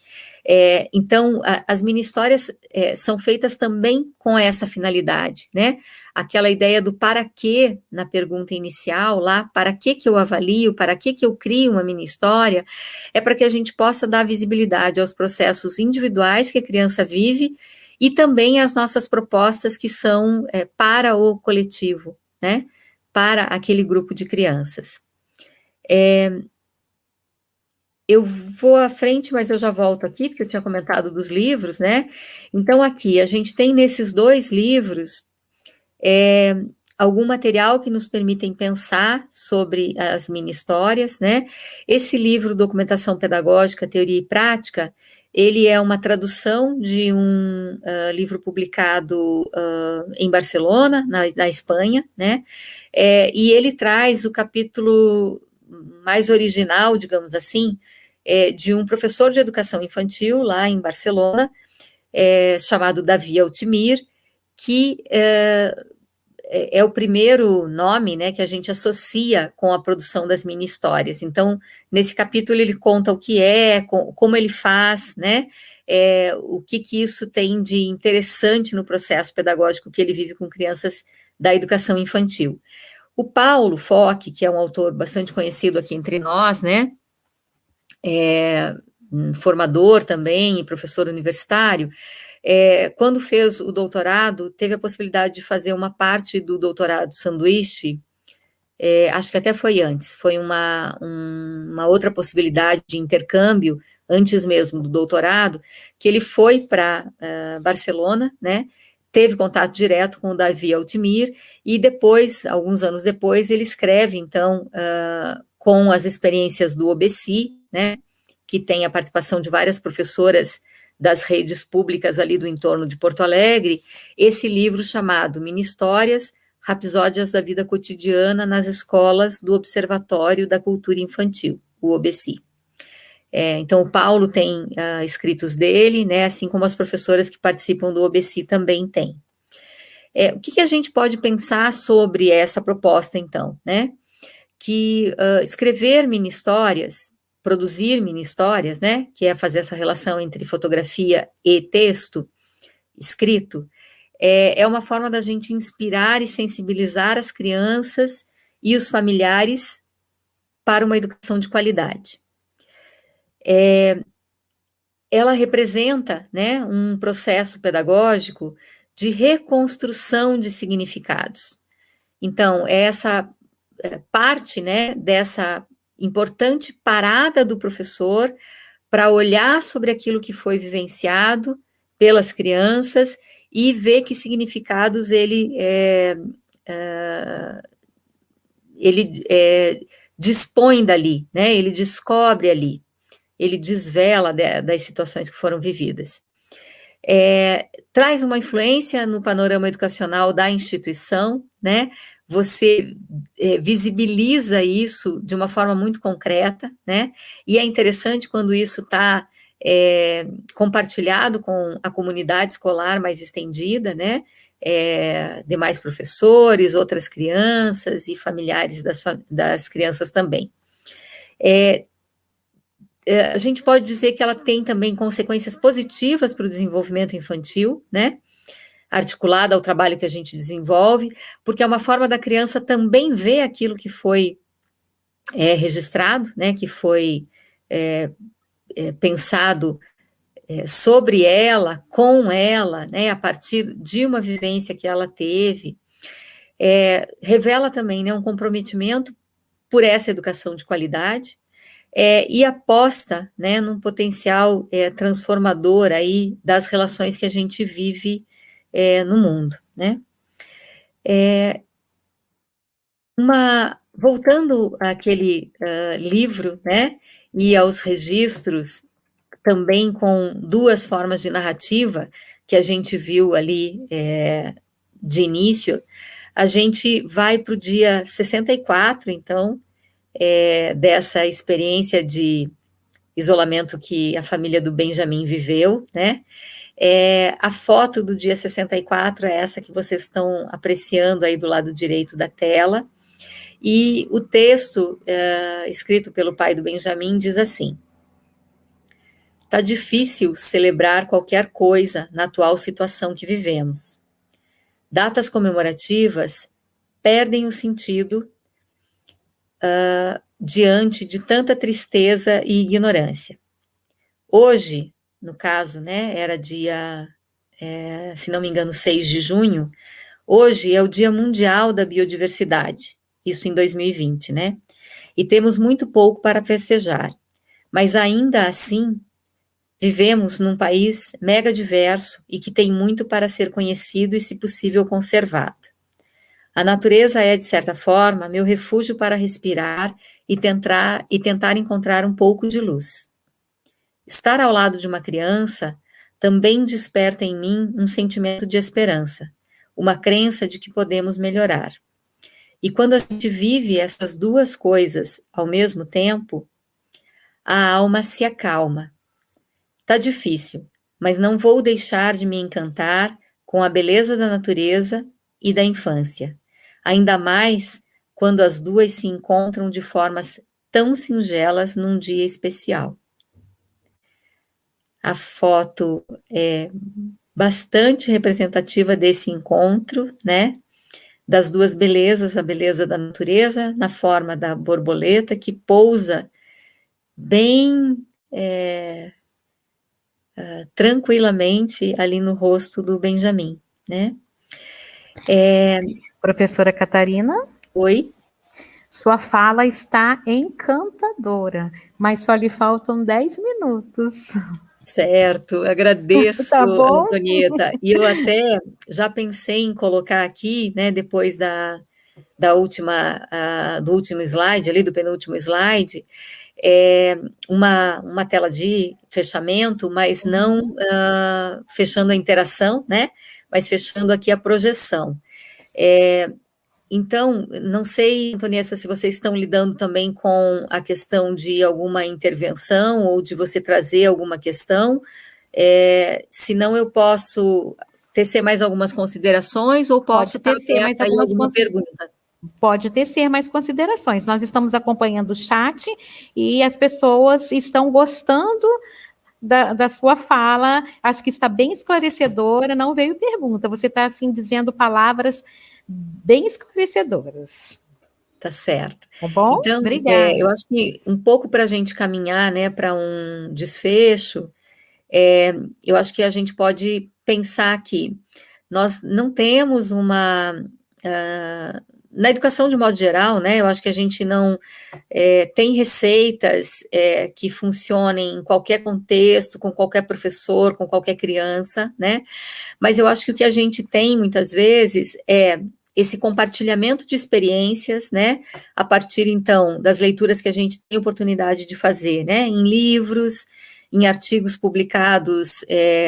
Então, as mini-histórias são feitas também com essa finalidade, né? Aquela ideia do para quê, na pergunta inicial lá, para que eu avalio, para que eu crio uma mini-história, é para que a gente possa dar visibilidade aos processos individuais que a criança vive e também às nossas propostas que são para o coletivo, né? Para aquele grupo de crianças. Eu vou à frente, mas eu já volto aqui, porque eu tinha comentado dos livros, né? Então, aqui, a gente tem nesses dois livros algum material que nos permitem pensar sobre as mini-histórias, né? Esse livro, Documentação Pedagógica, Teoria e Prática, ele é uma tradução de um livro publicado em Barcelona, na Espanha, né? E ele traz o capítulo mais original, digamos assim, de um professor de educação infantil lá em Barcelona, chamado Davi Altimir, que é o primeiro nome, né, que a gente associa com a produção das mini-histórias. Então, nesse capítulo ele conta o que como ele faz, né, o que isso tem de interessante no processo pedagógico que ele vive com crianças da educação infantil. O Paulo Foch, que é um autor bastante conhecido aqui entre nós, né, um formador também, professor universitário, quando fez o doutorado, teve a possibilidade de fazer uma parte do doutorado sanduíche, acho que até foi antes, foi uma outra possibilidade de intercâmbio, antes mesmo do doutorado, que ele foi para Barcelona, né, teve contato direto com o Davi Altimir, e depois, alguns anos depois, ele escreve, então, com as experiências do OBC, né, que tem a participação de várias professoras das redes públicas ali do entorno de Porto Alegre, esse livro chamado Mini Histórias, Rapsódias da Vida Cotidiana nas Escolas do Observatório da Cultura Infantil, o OBC. Então, o Paulo tem escritos dele, né, assim como as professoras que participam do OBC também têm. O que a gente pode pensar sobre essa proposta, então, né? Que escrever mini-histórias, produzir mini-histórias, né, que é fazer essa relação entre fotografia e texto escrito, é uma forma da gente inspirar e sensibilizar as crianças e os familiares para uma educação de qualidade. Ela representa, né, um processo pedagógico de reconstrução de significados. Então, essa parte, né, dessa importante parada do professor para olhar sobre aquilo que foi vivenciado pelas crianças e ver que significados ele dispõe dali, né, ele descobre ali, ele desvela das situações que foram vividas. Traz uma influência no panorama educacional da instituição, né? Você visibiliza isso de uma forma muito concreta, né? E é interessante quando isso está compartilhado com a comunidade escolar mais estendida, né? Demais professores, outras crianças e familiares das crianças também. A gente pode dizer que ela tem também consequências positivas para o desenvolvimento infantil, né? Articulada ao trabalho que a gente desenvolve, porque é uma forma da criança também ver aquilo que foi registrado, né? Que foi pensado sobre ela, com ela, né? A partir de uma vivência que ela teve. Revela também, né, um comprometimento por essa educação de qualidade, e aposta, né, num potencial transformador aí das relações que a gente vive no mundo, né. Voltando àquele livro, né, e aos registros, também com duas formas de narrativa que a gente viu ali de início, a gente vai para o dia 64, então, dessa experiência de isolamento que a família do Benjamin viveu, né? A foto do dia 64 é essa que vocês estão apreciando aí do lado direito da tela, e o texto escrito pelo pai do Benjamin diz assim: tá difícil celebrar qualquer coisa na atual situação que vivemos. Datas comemorativas perdem o sentido diante de tanta tristeza e ignorância. Hoje, no caso, né, era dia, se não me engano, 6 de junho, hoje é o Dia Mundial da Biodiversidade, isso em 2020, né? E temos muito pouco para festejar, mas ainda assim, vivemos num país mega diverso e que tem muito para ser conhecido e, se possível, conservado. A natureza é, de certa forma, meu refúgio para respirar e tentar encontrar um pouco de luz. Estar ao lado de uma criança também desperta em mim um sentimento de esperança, uma crença de que podemos melhorar. E quando a gente vive essas duas coisas ao mesmo tempo, a alma se acalma. Tá difícil, mas não vou deixar de me encantar com a beleza da natureza e da infância. Ainda mais quando as duas se encontram de formas tão singelas num dia especial. A foto é bastante representativa desse encontro, né? Das duas belezas, a beleza da natureza, na forma da borboleta, que pousa bem tranquilamente ali no rosto do Benjamin, né? Professora Catarina? Oi? Sua fala está encantadora, mas só lhe faltam 10 minutos. Certo, agradeço, Tá bom? Antonieta. E eu até já pensei em colocar aqui, né, depois do último slide, ali do penúltimo slide, uma tela de fechamento, mas não fechando a interação, né, mas fechando aqui a projeção. Então, não sei, Antonieta, se vocês estão lidando também com a questão de alguma intervenção ou de você trazer alguma questão. Se não, eu posso tecer mais algumas considerações ou posso estar aberta aí alguma pergunta. Pode tecer mais considerações. Nós estamos acompanhando o chat e as pessoas estão gostando da sua fala. Acho que está bem esclarecedora. Não veio pergunta. Você está, assim, dizendo palavras bem esclarecedoras. Tá certo. Tá bom? Então, Obrigada. eu acho que um pouco para a gente caminhar, né, para um desfecho, eu acho que a gente pode pensar que nós não temos na educação de modo geral, né, eu acho que a gente não tem receitas que funcionem em qualquer contexto, com qualquer professor, com qualquer criança, né, mas eu acho que o que a gente tem muitas vezes é esse compartilhamento de experiências, né, a partir, então, das leituras que a gente tem oportunidade de fazer, né, em livros, em artigos publicados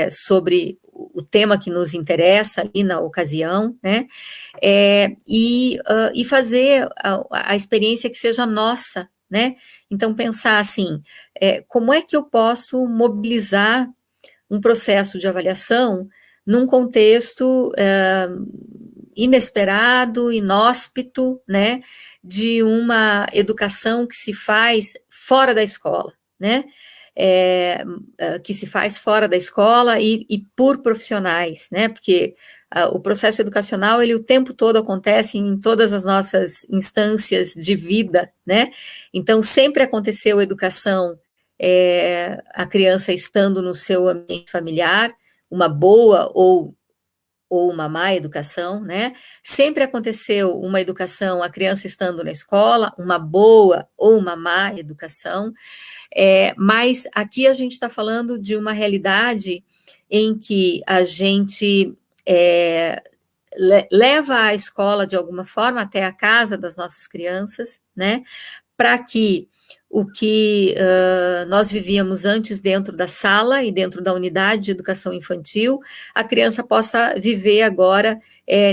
sobre o tema que nos interessa ali na ocasião, né, e fazer a experiência que seja nossa, né, então pensar assim, como é que eu posso mobilizar um processo de avaliação num contexto inesperado, inóspito, né, de uma educação que se faz fora da escola, né, que se faz fora da escola e por profissionais, né, porque o processo educacional, ele o tempo todo acontece em todas as nossas instâncias de vida, né, então sempre aconteceu educação, a criança estando no seu ambiente familiar, uma boa ou uma má educação, né? Sempre aconteceu uma educação, a criança estando na escola, uma boa ou uma má educação, mas aqui a gente está falando de uma realidade em que a gente leva a escola de alguma forma até a casa das nossas crianças, né? Para que o que nós vivíamos antes dentro da sala e dentro da unidade de educação infantil, a criança possa viver agora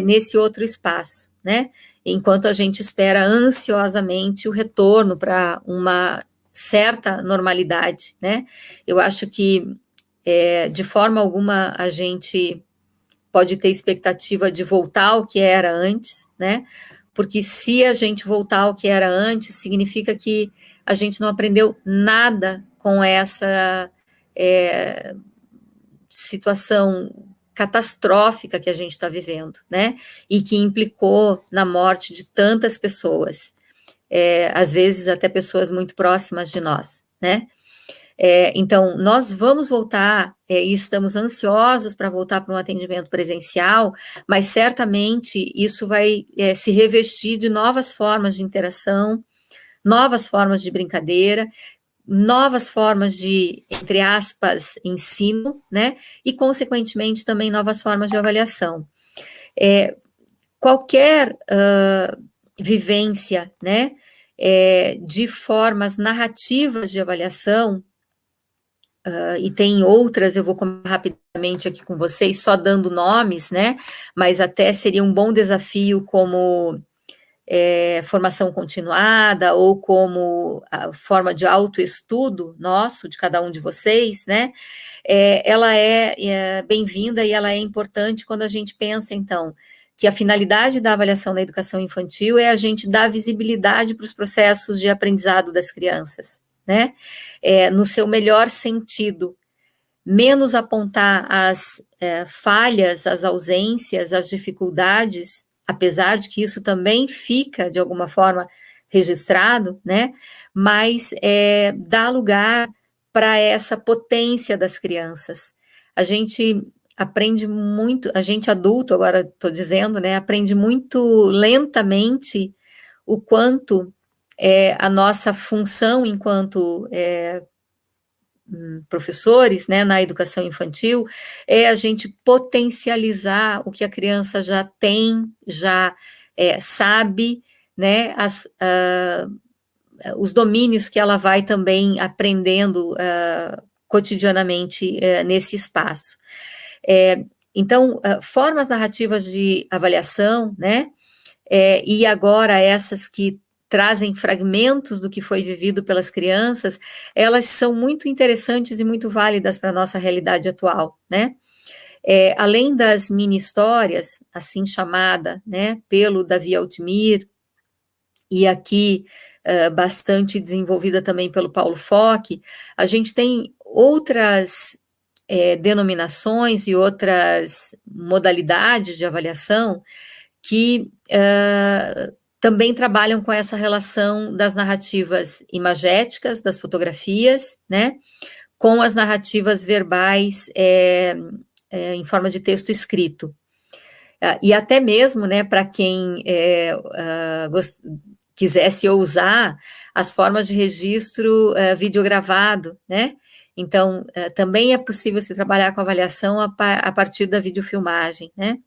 nesse outro espaço, né? Enquanto a gente espera ansiosamente o retorno para uma certa normalidade, né? Eu acho que de forma alguma a gente pode ter expectativa de voltar ao que era antes, né? Porque se a gente voltar ao que era antes, significa que a gente não aprendeu nada com essa situação catastrófica que a gente está vivendo, né? E que implicou na morte de tantas pessoas, às vezes até pessoas muito próximas de nós, né? Então, nós vamos voltar e estamos ansiosos para voltar para um atendimento presencial, mas certamente isso vai se revestir de novas formas de interação, novas formas de brincadeira, novas formas de, entre aspas, ensino, né? E, consequentemente, também novas formas de avaliação. Qualquer vivência, né? De formas narrativas de avaliação, e tem outras, eu vou comentar rapidamente aqui com vocês, só dando nomes, né? Mas até seria um bom desafio como formação continuada ou como a forma de autoestudo nosso, de cada um de vocês, né? Ela é bem-vinda e ela é importante quando a gente pensa, então, que a finalidade da avaliação da educação infantil é a gente dar visibilidade para os processos de aprendizado das crianças, né? No seu melhor sentido, menos apontar as falhas, as ausências, as dificuldades, apesar de que isso também fica, de alguma forma, registrado, né? Mas dá lugar para essa potência das crianças. A gente aprende muito, a gente adulto, agora estou dizendo, né? Aprende muito lentamente o quanto a nossa função enquanto professores, né, na educação infantil, é a gente potencializar o que a criança já tem, já sabe, né, os domínios que ela vai também aprendendo cotidianamente nesse espaço. Então, formas narrativas de avaliação, né, e agora essas que trazem fragmentos do que foi vivido pelas crianças, elas são muito interessantes e muito válidas para a nossa realidade atual, né? Além das mini-histórias, assim chamada, né, pelo Davi Altimir, e aqui bastante desenvolvida também pelo Paulo Fock, a gente tem outras denominações e outras modalidades de avaliação que também trabalham com essa relação das narrativas imagéticas, das fotografias, né, com as narrativas verbais em forma de texto escrito. E até mesmo, né, para quem quisesse ousar as formas de registro videogravado, né? Então, também é possível se trabalhar com avaliação a partir da videofilmagem, né?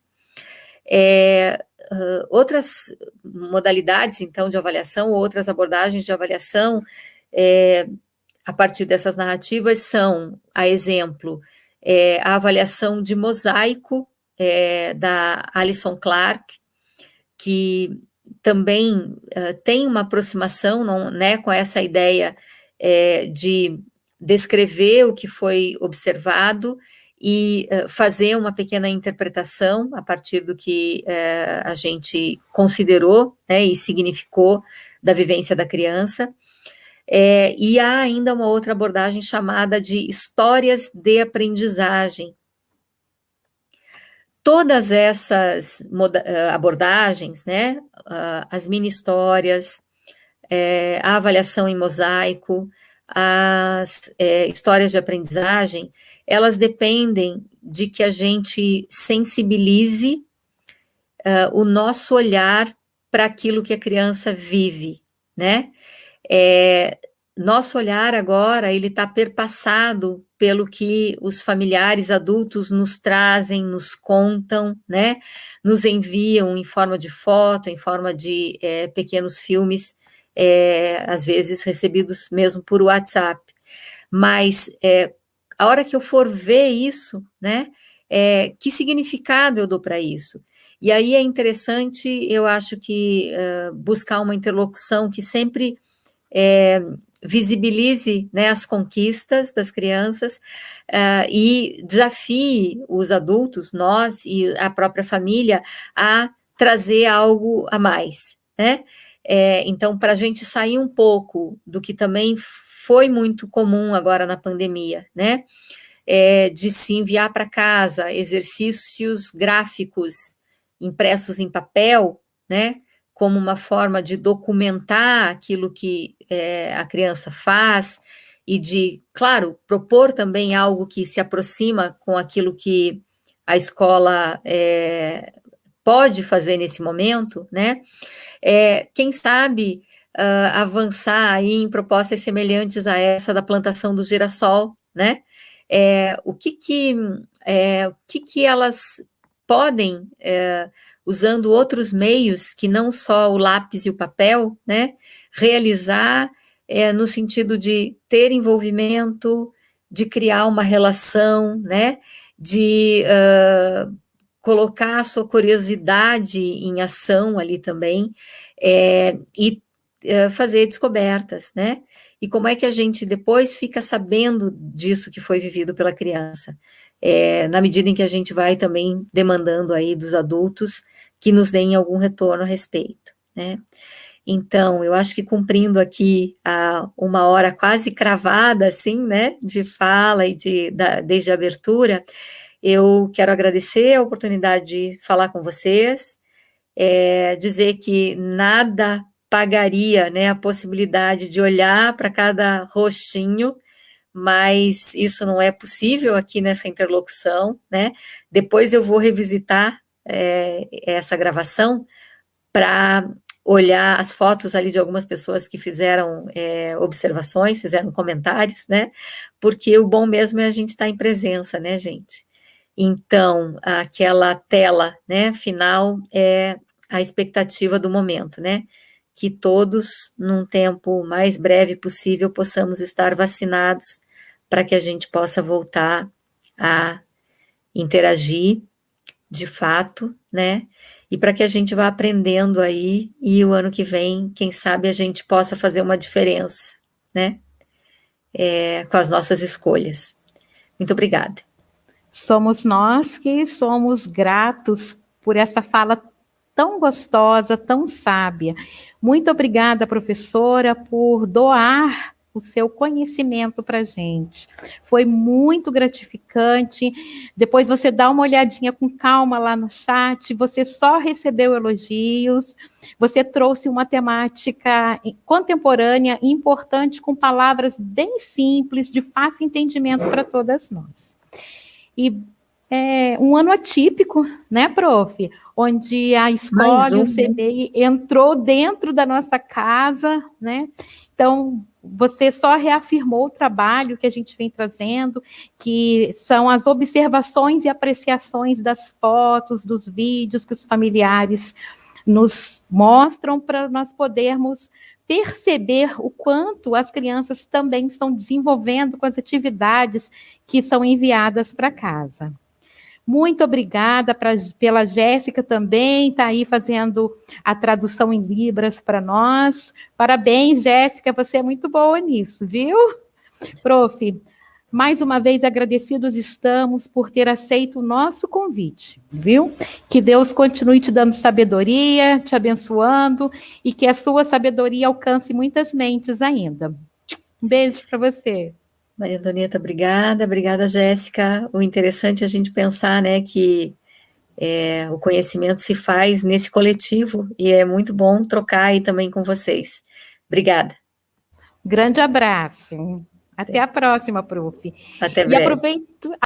Outras modalidades, então, de avaliação, outras abordagens de avaliação a partir dessas narrativas são, a exemplo, a avaliação de mosaico da Alison Clark, que também tem uma aproximação, né, com essa ideia de descrever o que foi observado e fazer uma pequena interpretação a partir do que a gente considerou, né, e significou da vivência da criança. E há ainda uma outra abordagem chamada de histórias de aprendizagem. Todas essas abordagens, né, as mini-histórias, a avaliação em mosaico, as histórias de aprendizagem, elas dependem de que a gente sensibilize o nosso olhar para aquilo que a criança vive, né? Nosso olhar agora, ele está perpassado pelo que os familiares adultos nos trazem, nos contam, né? Nos enviam em forma de foto, em forma de pequenos filmes, às vezes recebidos mesmo por WhatsApp. Mas a hora que eu for ver isso, né? Que significado eu dou para isso? E aí é interessante, eu acho que buscar uma interlocução que sempre visibilize, né, as conquistas das crianças e desafie os adultos, nós e a própria família, a trazer algo a mais, né? Então, para a gente sair um pouco do que também foi muito comum agora na pandemia, né? De se enviar para casa exercícios gráficos impressos em papel, né? Como uma forma de documentar aquilo que a criança faz e de, claro, propor também algo que se aproxima com aquilo que a escola pode fazer nesse momento, né? Quem sabe avançar aí em propostas semelhantes a essa da plantação do girassol, né? O que elas podem usando outros meios que não só o lápis e o papel, né, realizar no sentido de ter envolvimento, de criar uma relação, né, de colocar a sua curiosidade em ação ali também, e fazer descobertas, né, e como é que a gente depois fica sabendo disso que foi vivido pela criança, na medida em que a gente vai também demandando aí dos adultos que nos deem algum retorno a respeito, né. Então, eu acho que cumprindo aqui uma hora quase cravada, assim, né, de fala e desde a abertura, eu quero agradecer a oportunidade de falar com vocês, dizer que nada pagaria, né, a possibilidade de olhar para cada rostinho, mas isso não é possível aqui nessa interlocução, né? Depois eu vou revisitar essa gravação para olhar as fotos ali de algumas pessoas que fizeram observações, fizeram comentários, né? Porque o bom mesmo é a gente estar em presença, né, gente? Então, aquela tela, né, final é a expectativa do momento, né? Que todos, num tempo mais breve possível, possamos estar vacinados para que a gente possa voltar a interagir de fato, né? E para que a gente vá aprendendo aí e o ano que vem, quem sabe a gente possa fazer uma diferença, né? Com as nossas escolhas. Muito obrigada. Somos nós que somos gratos por essa fala tão gostosa, tão sábia. Muito obrigada, professora, por doar o seu conhecimento para a gente. Foi muito gratificante. Depois você dá uma olhadinha com calma lá no chat, você só recebeu elogios, você trouxe uma temática contemporânea, importante, com palavras bem simples, de fácil entendimento para todas nós. E um ano atípico, né, prof? Onde a escola e o CMEI entrou dentro da nossa casa, né? Então, você só reafirmou o trabalho que a gente vem trazendo, que são as observações e apreciações das fotos, dos vídeos que os familiares nos mostram para nós podermos perceber o quanto as crianças também estão desenvolvendo com as atividades que são enviadas para casa. Muito obrigada pela Jéssica também, está aí fazendo a tradução em Libras para nós. Parabéns, Jéssica, você é muito boa nisso, viu? Prof, mais uma vez agradecidos estamos por ter aceito o nosso convite, viu? Que Deus continue te dando sabedoria, te abençoando, e que a sua sabedoria alcance muitas mentes ainda. Um beijo para você. Maria Antonieta, obrigada, Jéssica. O interessante é a gente pensar, né, que o conhecimento se faz nesse coletivo, e é muito bom trocar aí também com vocês. Obrigada. Grande abraço. Até a próxima, prof. Até breve. E aproveito